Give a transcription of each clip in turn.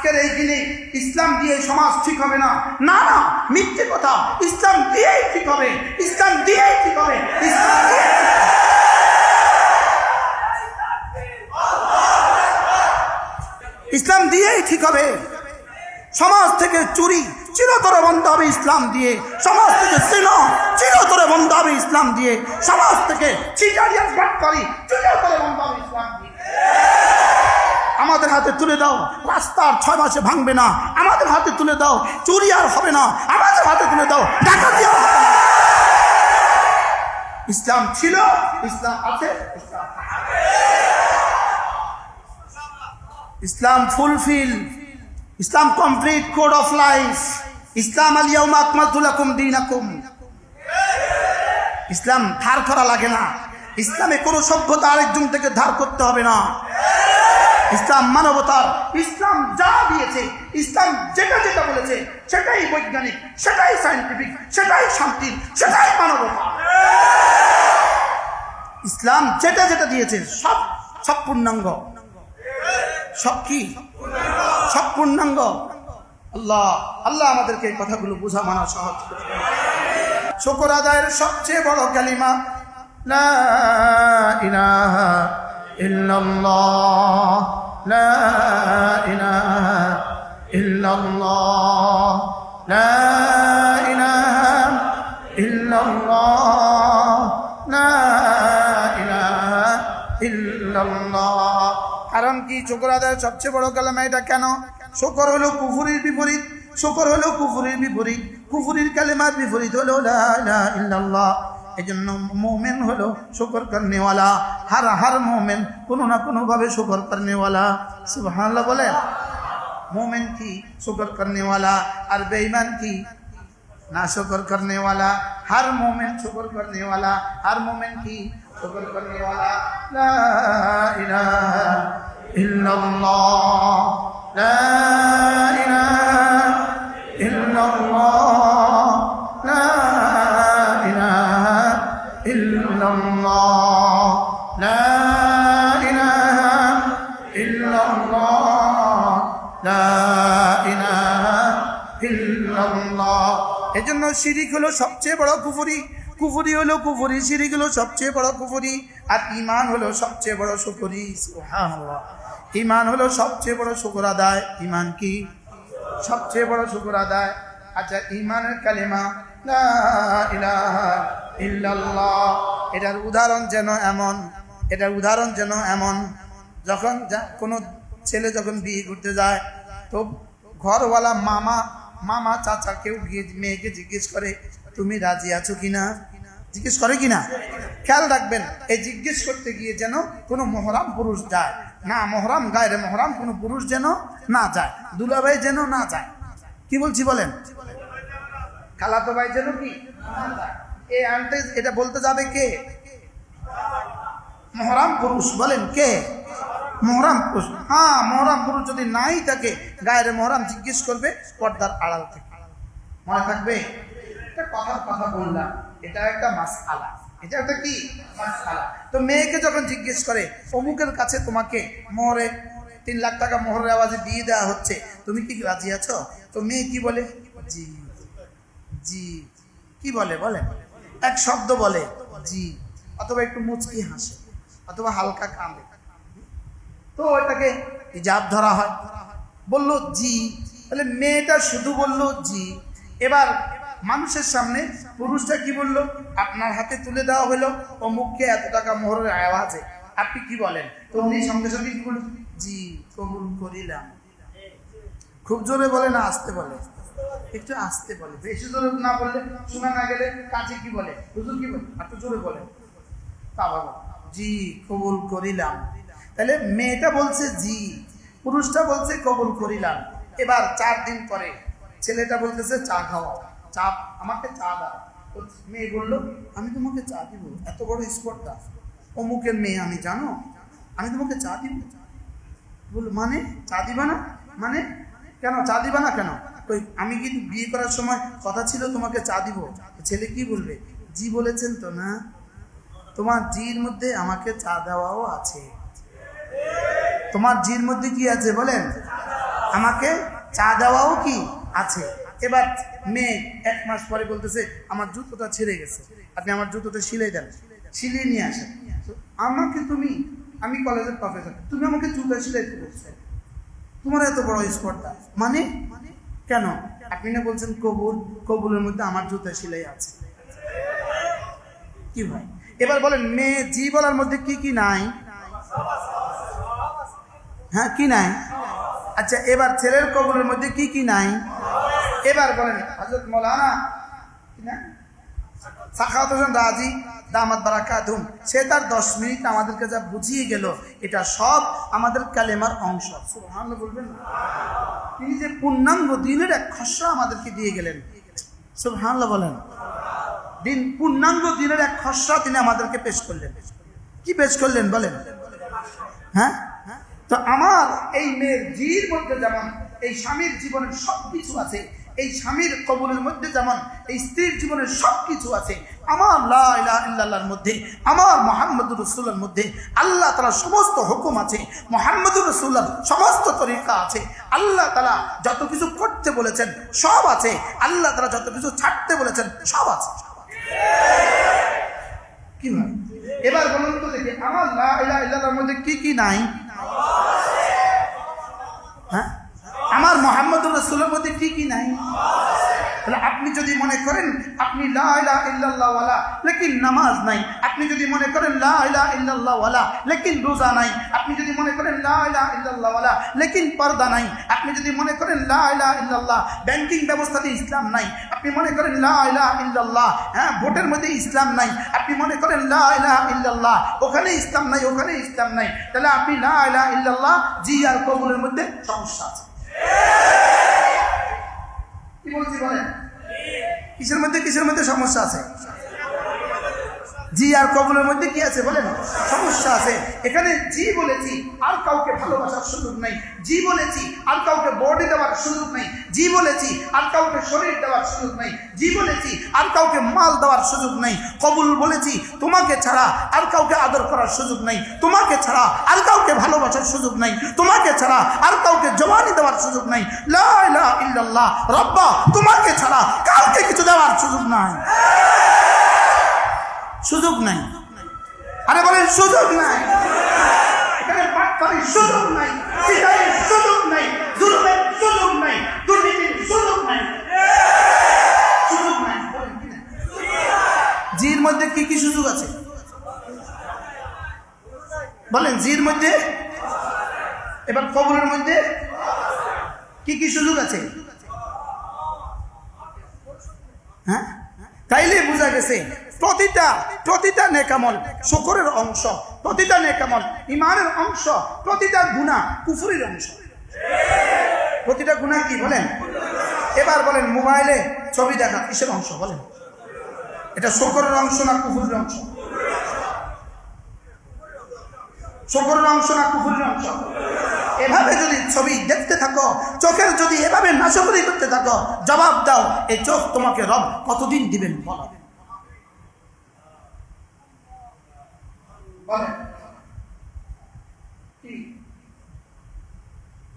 আজকের এই দিনে ইসলাম দিয়ে সমাজ ঠিক হবে না, না না, মিথ্যে কথা। ইসলাম দিয়েই ঠিক হবে, ইসলাম দিয়েই ঠিক হবে, ইসলাম দিয়ে ইসলাম দিয়েই ঠিক হবে। সমাজ থেকে চুরি চিরতরে বন্ধ হবে ইসলাম দিয়ে, সমাজ থেকে সিনা চিরতরে বন্ধ হবে ইসলাম দিয়ে, সমাজ থেকে চিটারিয়ান ফ্যাক্টরি চিরতরে বন্ধ হবে ইসলাম দিয়ে। আমাদের হাতে তুলে দাও, রাস্তার 6 মাসে ভাঙবে না। আমাদের হাতে তুলে দাও, চুরি আর হবে না। আমাদের হাতে তুলে দাও, ডাকাতি আর হবে না। ইসলাম ছিল, ইসলাম আছে, ইসলাম ইসলাম ফুলফিল, ইসলাম কমপ্লিট কোড অফ লাইফ। ইসলাম আল ইয়াউমা আকমালতু লাকুম দীনাকুম। ইসলাম ধার করা লাগে না। ইসলামে কোনো সভ্যতা আরেকজন থেকে ধার করতে হবে না। ইসলাম মানবতার, ইসলাম যা দিয়েছে, ইসলাম যেটা যেটা বলেছে সেটাই বৈজ্ঞানিক, সেটাই সায়েন্টিফিক, সেটাই শান্তির, সেটাই মানবতা। ইসলাম যেটা যেটা দিয়েছে সব সব পূর্ণাঙ্গ, সব কি সব পূর্ণাঙ্গ। আল্লাহ আল্লাহ আমাদেরকে এই কথাগুলো বোঝা মানা সহজ করে। শুকর আদায়ের সবচেয়ে বড় কালিমা লা ইলাহা ইল্লাল্লাহ, লা ইলাহা ইল্লাল্লাহ, লা ইলাহা ইল্লাল্লাহ, লা ইলাহা ইল্লাল্লাহ। কারণ কি শুকর আদায়ের সবচেয়ে বড় কালেমা এটা কেন? শুকর হলো কুফরির বিপরীত, শুকর হলো কুফরির বিপরীত, কুফরির কালেমার বিপরীত হলো লা ইলাহা ইল্লাল্লাহ। এজন্য মুমিন হলো শুকর করনেওয়ালা। হর মুমিন কোনো না কোনো ভাবে শুকর করনেওয়ালা। সুবহানাল্লাহ বলে। মুমিন কি শুকর করনেওয়ালা, আর বেঈমান কি না शुक्र करने वाला। हर मोमिन शुक्र करने वाला, हर मोमिन की शुक्र करने वाला। ला इलाहा इल्लल्लाह, ला इलाहा इल्लल्लाह, ला इलाहा इल्लल्लाह, ला इलाहा इल्लल्लाह, ला इलाहा इल्लल्लाह। এজন্য শিরিক হলো সবচেয়ে বড় কুফরি, কুফরি হলো কুফরি, শিরিক হলো সবচেয়ে বড় কুফরি, আর ঈমান হলো সবচেয়ে বড় শুকরি। সুবহানাল্লাহ। ঈমান হলো সবচেয়ে বড় শুকর আদায়। ঈমান কি সবচেয়ে বড় শুকর আদায়। আচ্ছা, ঈমানের কালিমা লা ইলাহা ইল্লাল্লাহ, এটার উদাহরণ যেন এমন, এটার উদাহরণ যেন এমন, যখন কোনো ছেলে যখন বিয়ে করতে যায় তো ঘরওয়ালা মামা চাচা কেউ গিয়ে মেয়েকে জিজ্ঞেস করে তুমি রাজি আছো কিনা, জিজ্ঞেস করে কিনা। খেয়াল রাখবেন, এই জিজ্ঞেস করতে গিয়ে যেন কোনো মহরাম পুরুষ যায় না, মহরাম গায়রে মহরাম কোনো পুরুষ যেন না যায়, দুলাভাই যেন না যায়। কি বলছি বলেন? খালাতো ভাই যেন কি এই আনতে, এটা বলতে যাবে কে? মহরাম পুরুষ। বলেন কে? মহরাম পুরুষ। হ্যাঁ, মহরাম পুরুষ যদি নাই থাকে গায়ের মহরাম জিজ্ঞেস করবে পর্দার আড়াল থেকে। মনে থাকবে, এটা কথা বললাম, এটা একটা মাসআলা, এটা একটা কি মাসআলা। তো মেয়েকে যখন জিজ্ঞেস করে অমুকের কাছে তোমাকে মোহরে 3 লাখ টাকা মোহরের আওয়াজে দিয়ে দেওয়া হচ্ছে, তুমি কি রাজি আছো? তো মেয়ে কি বলে? জি জি। কি বলে? বলেন এক শব্দ বলে জি, অথবা একটু মুচকি হাসে, অথবা হালকা কাঁদে। তো ওটাকে হিজাব ধরা হয়। বললো জি, তাহলে মেয়েটা শুধু বললো জি। এবার মানুষের সামনে পুরুষটা কি বললো? আপনার হাতে তুলে দেওয়া হলো অমুককে এত টাকা মোহরের আওয়াজে, আপনি কি বলেন? তো উনি সঙ্গে সঙ্গে কি বলল? জি, কবুল করিলাম। খুব জোরে বলে না আস্তে বলে? একটু আস্তে বলে, বেশি জোরে না বললে শোনা না গেলে কাজে কি বলে? হুজুর কি বলে? একটু জোরে বলে। তা বাবা জি কবুল করিলাম। তাহলে মেয়েটা বলছে জি, পুরুষটা বলছে কবুল করিলাম। এবার 4 দিন পরে ছেলেটা বলতেছে চা খাওয়াও, চা আমাকে চা দাও। মেয়ে বললো আমি তোমাকে চা দিব, এত বড় স্পর্ধা, অমুকের মেয়ে আমি, জানো আমি তোমাকে চা দিব। বললো মানে চা দিবা না? মানে কেন চা দিবা না কেন? আমি কিন্তু বিয়ে করার সময় কথা ছিল তোমাকে চা দিব। ছেলে কি বলবে? জি বলেছেন তো না, তোমার জির মধ্যে আমাকে চা দেওয়াও আছে। তোমার জির মধ্যে কি আছে বলেন? আমাকে চা দেওয়াও কি আছে। এবার মেয়ে 1 মাস পরে বলতেছে আমার জুতোটা ছিঁড়ে গেছে, আপনি আমার জুতোটা সিলাই দেন, সিলিয়ে নিয়ে আসেন। আমাকে তুমি, আমি কলেজের প্রফেসর, তুমি আমাকে জুতা সিলাইতে বলছো, তোমার এত বড় স্পর্ধা মানে কেন? আপনি না বলছেন কবুল, কবুলের মধ্যে আমার জুতা সিলাই আছে। কি ভাই এবার বলেন মেয়ে জি বলার মধ্যে কি কি নাই? হ্যাঁ কি নাই? আচ্ছা এবার ছেলের কবুলের মধ্যে কি কি নাই? এবার বলেন হযরত মাওলানা সাখাওয়াত হোসেন রাজি দামাত বারাকাতুহুম, সে তার 10 মিনিট আমাদেরকে যা বুঝিয়ে গেল, এটা সব আমাদের কালেমার অংশ। সুবহানাল্লাহ বলবেন না? তিনি যে পূর্ণাঙ্গ দিনের এক খসড়া আমাদেরকে দিয়ে গেলেন, সুবহানাল্লাহ বলেন। দিন পূর্ণাঙ্গ দিনের এক খসড়া তিনি আমাদেরকে পেশ করলেন। কি পেশ করলেন বলেন? হ্যাঁ, তো আমার এই মেয়ের জির মধ্যে যেমন এই স্বামীর জীবনের সব কিছু আছে, এই স্বামীর কবুলের মধ্যে যেমন এই স্ত্রীর জীবনের সব কিছু আছে, আমার লা ইলাহা ইল্লাল্লাহর মধ্যে, আমার মুহাম্মদুর রাসূলের মধ্যে আল্লাহ তাআলার সমস্ত হুকুম আছে, মুহাম্মদুর রাসূলের সমস্ত তরিকা আছে, আল্লাহ তাআলা যত কিছু করতে বলেছেন সব আছে, আল্লাহ তাআলা যত কিছু ছাড়তে বলেছেন সব আছে। কি ভাই এবার বলুন তো দেখি আমার লা ইলাহা ইল্লাল্লাহর মধ্যে কি কি নাই? হ্যাঁ, আমার মুহাম্মদুর রাসূলের মধ্যে কি কি নাই? তাহলে আপনি যদি মনে করেন আপনি লা ইলাহা ইল্লাল্লাহ ওয়ালা লেকিন নামাজ নাই, আপনি যদি মনে করেন লা ইলাহা ইল্লাল্লাহ ওয়ালা লেকিন রোজা নাই, আপনি যদি মনে করেন লা ইলাহা ইল্লাল্লাহ ওয়ালা লেকিন পর্দা নাই, আপনি যদি মনে করেন লা ইলাহা ইল্লাল্লাহ ব্যাংকিং ব্যবস্থাতে ইসলাম নাই, আপনি মনে করেন লা ইলাহা ইল্লাল্লাহ হ্যাঁ ভোটের মধ্যে ইসলাম নাই, আপনি মনে করেন লা ইলাহা ইল্লাল্লাহ ওখানে ইসলাম নাই, ওখানে ইসলাম নাই, তাহলে আপনি লা ইলাহা ইল্লাল্লাহ জি আর কবুলের মধ্যে সমস্যা আছে। কি বলছি বলেন? কিসের মধ্যে কিসের মধ্যে সমস্যা আছে? জি আর কবুলের মধ্যে কি আছে বলেন? সমস্যা আছে। এখানে জি বলেছি আর কাউকে ভালোবাসার সুযোগ নাই, জি বলেছি আর কাউকে বডি দেওয়ার সুযোগ নাই, জি বলেছি আর কাউকে শরীর দেওয়ার সুযোগ নাই, জি বলেছি আর কাউকে মাল দেওয়ার সুযোগ নাই, কবুল বলেছি তোমাকে ছাড়া আর কাউকে আদর করার সুযোগ নাই, তোমাকে ছাড়া আর কাউকে ভালোবাসার সুযোগ নাই, তোমাকে ছাড়া আর কাউকে জবানি দেওয়ার সুযোগ নাই, লা ইলাহা ইল্লাল্লাহ রব্বা তোমাকে ছাড়া কাউকে কিছু দেওয়ার সুযোগ নাই, সুযোগ নাই। আরে বলেন সুযোগ নাই। এখানে বাটপাড়ির সুযোগ নাই, চিটারের সুযোগ নাই, জুলুমের সুযোগ নাই, দুর্নীতির সুযোগ নাই, সুযোগ নাই। বলেন কি না? জির মধ্যে কি কি সুযোগ আছে বলেন? জির মধ্যে, এবার কবরের মধ্যে কি কি সুযোগ আছে? হ্যাঁ, তাইলে বোঝা গেছে প্রতিটা নেকামল শুকরের অংশ, প্রতিটা নেকামল ঈমানের অংশ, প্রতিটা গুনাহ কুফরির অংশ। প্রতিটা গুনাহ কি বলেন? এবার বলেন মোবাইলে ছবি দেখা কিসের অংশ বলেন? এটা শুকরের অংশ না কুফরির অংশ? শুকরের অংশ না কুফরির অংশ? এভাবে যদি ছবি দেখতে থাকো, চোখের যদি এভাবে নাশকরি করতে থাকো, জবাব দাও এই চোখ তোমাকে রব কতদিন দিবেন বলো?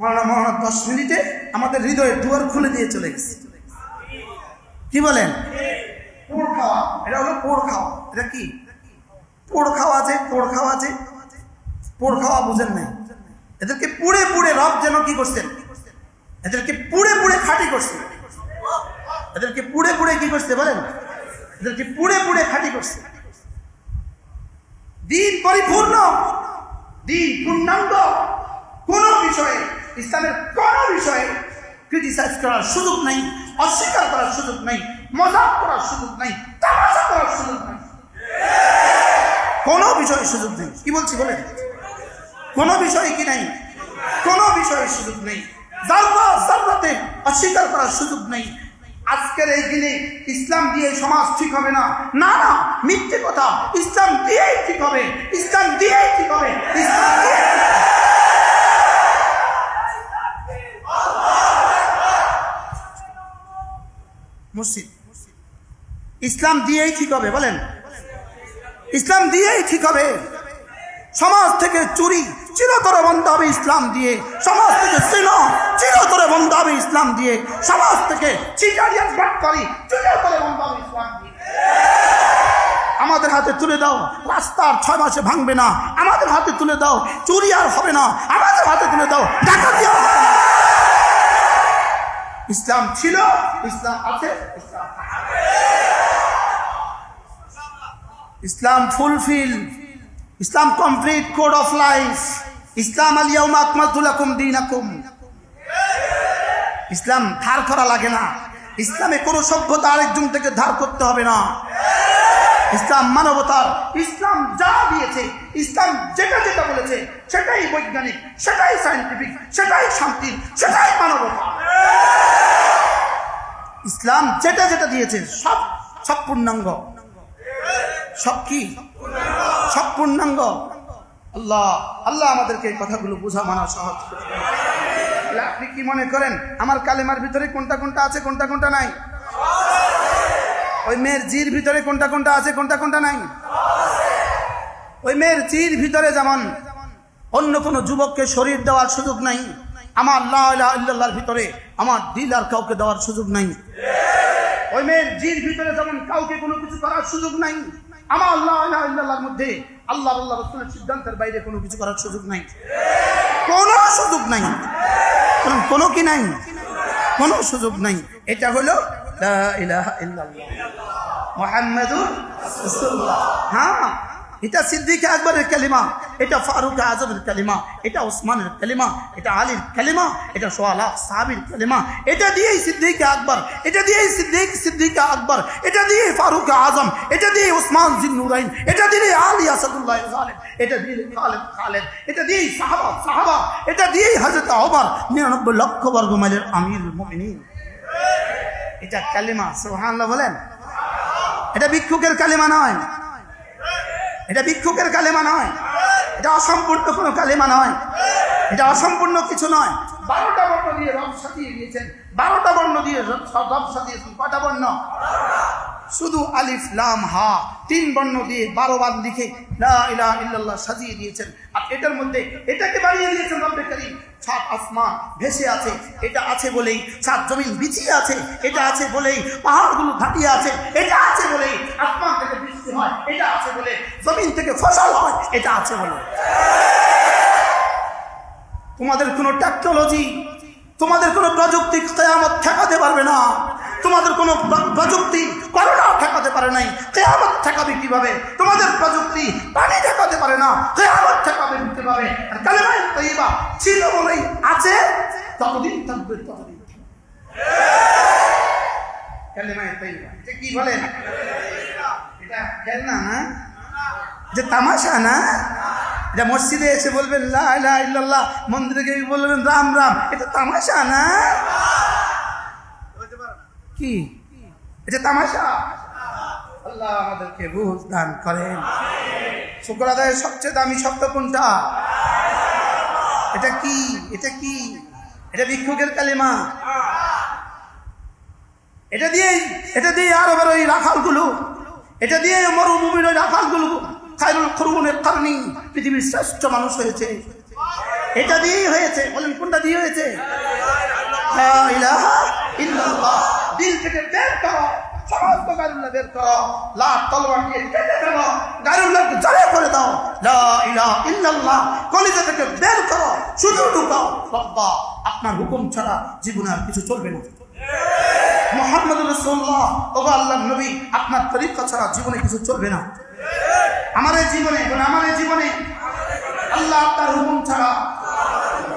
মৌলানা 10 মিনিটে আমাদের হৃদয়ের দুয়ার খুলে দিয়ে চলে গেছে। কি বলেন? পোড় খাওয়া, এটা হলো পোড় খাওয়া। এটা কি পোড় খাওয়া? আছে পোড় খাওয়া, আছে পোড় খাওয়া বুঝেন নাই? এদেরকে পুড়ে পুড়ে রব যেন কি করছেন? এদেরকে পুড়ে পুড়ে খাঁটি করছে। এদেরকে পুড়ে পুড়ে কি করছে বলেন? এদেরকে পুড়ে পুড়ে খাঁটি করছে। দিন পরিপূর্ণ, দিন পূর্ণাঙ্গ, কোন বিষয়ে ইসলামের কোন বিষয়ে ক্রিটিসাইজ করার সুযোগ নাই, অস্বীকার করার সুযোগ নাই, মজাক করার সুযোগ নাই, তামাশা করার সুযোগ নাই, কোন বিষয়ে সুযোগ নেই। কি বলছি বলেন? কোন বিষয়ে কি নাই? কোন বিষয়ে সুযোগ নেই। যারা যারাতে অস্বীকার করার সুযোগ নেই। আজকের এই দিনে ইসলাম দিয়ে সমাজ ঠিক হবে না, না না মিথ্যে কথা। ইসলাম দিয়েই ঠিক হবে, ইসলাম দিয়েই ঠিক হবে, ইসলাম দিয়ে মসজিদ ইসলাম দিয়েই ঠিক হবে বলেন? ইসলাম দিয়েই ঠিক হবে। সমাজ থেকে চুরি চিরতরে বন্ধ হবে ইসলাম দিয়ে, সমাজ থেকে জিনা চিরতরে বন্ধ হবে ইসলাম দিয়ে, সমাজ থেকে চিটারিয়ান বাটপারি চিরতরে বন্ধ হবে ইসলাম দিয়ে। আমাদের হাতে তুলে দাও, রাস্তার 6 মাসে ভাঙবে না। আমাদের হাতে তুলে দাও, চুরি আর হবে না। আমাদের হাতে তুলে দাও, ডাকাতি আর হবে না। ইসলাম ছিল, ইসলাম আছে, ইসলাম ইসলাম ফুলফিল, ইসলাম কমপ্লিট কোড অফ লাইফ। ইসলাম আল ইয়াউমা আকমালতু লাকুম দীনাকুম। ইসলাম ধার করা লাগে না। ইসলামে কোনো সভ্যতা আরেকজন থেকে ধার করতে হবে না। ইসলাম মানবতার, ইসলাম যা দিয়েছে, ইসলাম যেটা যেটা বলেছে সেটাই বৈজ্ঞানিক, সেটাই সায়েন্টিফিক, সেটাই শান্তির, সেটাই মানবতা। ইসলাম যেটা যেটা দিয়েছে সব সব পূর্ণাঙ্গ, সব কি সব পূর্ণাঙ্গ। আল্লাহ আল্লাহ আমাদেরকে এই কথাগুলো বোঝা মানা সহজ করে। আপনি কি মনে করেন আমার কালেমার ভিতরে কোনটা কোনটা আছে, কোনটা কোনটা নাই? ওই মেয়ের জির ভিতরে কোনটা কোনটা আছে, কোনটা কোনটা নাই? ওই মেয়ের জির ভিতরে যেমন অন্য কোনো যুবককে শরীর দেওয়ার সুযোগ নাই, আমার লা ইলাহা ইল্লাল্লাহর ভিতরে আমার দিল আর কাউকে দেওয়ার সুযোগ নাই। ওই মেয়ের জির ভিতরে যেমন কাউকে কোনো কিছু করার সুযোগ নাই, আমার লা ইলাহা ইল্লাল্লাহর মধ্যে আল্লাহ আল্লাহ রাসূলের সিদ্ধান্তের বাইরে কোনো কিছু করার সুযোগ নাই, কোনো সুযোগ নাই, কোনো কি নাই, কোনো সুযোগ নাই। এটা হলো লা ইলাহা ইল্লাল্লাহ মুহাম্মাদুর রাসূলুল্লাহ। হ্যাঁ, এটা সিদ্দিক আকবরের কালিমা, এটা ফারুক আজমের কালিমা, এটা ওসমানের কালিমা, এটা আলীর কালিমা, এটা সোয়ালা সাহাবীর কালিমা। এটা দিয়েই সিদ্দিক আকবর, এটা দিয়েই সিদ্দিক আকবর, এটা দিয়ে ফারুক আজম, এটা দিয়ে ওসমান জিন্নুরাইন, এটা দিয়ে আলী আসাদুল্লাহ জালেম, এটা দিয়ে খালেদ, এটা দিয়েই সাহাবা, এটা দিয়েই হযরত ওমর 99 লক্ষ বর্গ মাইলের আমিরুল মুমিনিন। এটা কালিমা, সুবহানাল্লাহ বলেন। এটা ভিক্ষুকের কালিমা নয়, এটা ভিক্ষুকের কালেমা নয়, এটা অসম্পূর্ণ কোনো কালেমা নয়, এটা অসম্পূর্ণ কিছু নয়। 12টা বর্ণ দিয়ে রব সাজিয়ে দিয়েছেন, 12টা বর্ণ দিয়ে রব সাজিয়েছেন। কয়টা বর্ণ? শুধু আলিফ লাম হা 3 বর্ণ দিয়ে 12 বার লিখে লা ইলাহা ইল্লাল্লাহ সাজিয়ে দিয়েছেন। আর এটার মধ্যে এটাকে বানিয়ে দিয়েছেন রব্বে কারীম। 7 আসমান ভেসে আছে, এটা আছে বলেই 7 জমিন বিছিয়ে আছে, এটা আছে বলেই পাহাড়গুলো ধাপিয়ে আছে, এটা আছে বলেই আসমান থেকে বৃষ্টি হয়, এটা আছে বলে জমিন থেকে ফসল হয়, এটা আছে বলে। তোমাদের কোনো টেকনোলজি, তোমাদের কোনো প্রযুক্তি কিয়ামত ঠেকাতে পারবে না। তোমাদের কোনো প্রযুক্তি করোনা ঠেকাতে পারে নাই, কিয়ামত ঠেকাবে কিভাবে? তোমাদের প্রযুক্তি পানি ঠেকাতে পারে না, কিয়ামত ঠেকাবে কিভাবে? আর কালেমায়ে তাইয়্যিবা ছিল বলেই আছে, ততদিন থাকবে, ততদিন কালেমায়ে তাইয়্যিবা। এটা কি বলেন? এটা খেলনা না, যে তামাশা না। এটা মসজিদে এসে বলবেন লা ইলাহা ইল্লাল্লাহ, মন্দিরে গিয়ে বলবেন রাম রাম, এটা তামাশা না। কি এটা তামাশা? আল্লাহ আমাদেরকে বুঝ দান করেন। শুকর আদায়ের সবচেয়ে দামি শব্দ কোনটা? এটা কি? এটা কি? এটা ভিক্ষুকের কালিমা। এটা দিয়ে আরবের ওই রাখালগুলো, এটা দিয়ে মরুভূমির ওই রাখালগুলো খায়রুল কুরুনের কারণী পৃথিবীর শ্রেষ্ঠ মানুষ হয়েছে। এটা দিয়েই হয়েছে। বলেন কোনটা দিয়ে হয়েছে? লা ইলাহা ইল্লাল্লাহ। দিল থেকে বের করো সমস্ত গায়রুল্লাহ, বের করো, লাঠ তলোয়ার দিয়ে কেটে ফেলো, গায়রুল্লাহকে জড়িয়ে করে দাও। লা ইলাহা ইল্লাল্লাহ কলিজা থেকে বের করো, শুধু ঢুকাও রব্বা, আপনার হুকুম ছাড়া জীবনে আর কিছু চলবে না। মুহাম্মদুর রাসূলুল্লাহ, ওগো আল্লাহর নবী, আপনার তরিকা ছাড়া জীবনে কিছু চলবে না। আমার এই জীবনে আল্লাহ আপনার হুকুম ছাড়া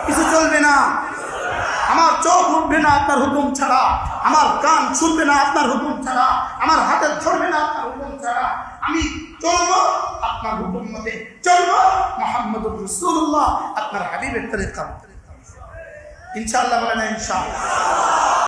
কিছু চলবে না। আমার চোখ উঠবে না আপনার হুকুম ছাড়া, আমার কান শুনবে না আপনার হুকুম ছাড়া, আমার হাতে ধরবে না আপনার হুকুম ছাড়া। আমি চলবো আপনার হুকুম মতে, চলবো মুহাম্মদুর রাসূলুল্লাহ আপনার হাবিবের তরিকা। ইনশাআল্লাহ বলেন ইনশাআল্লাহ।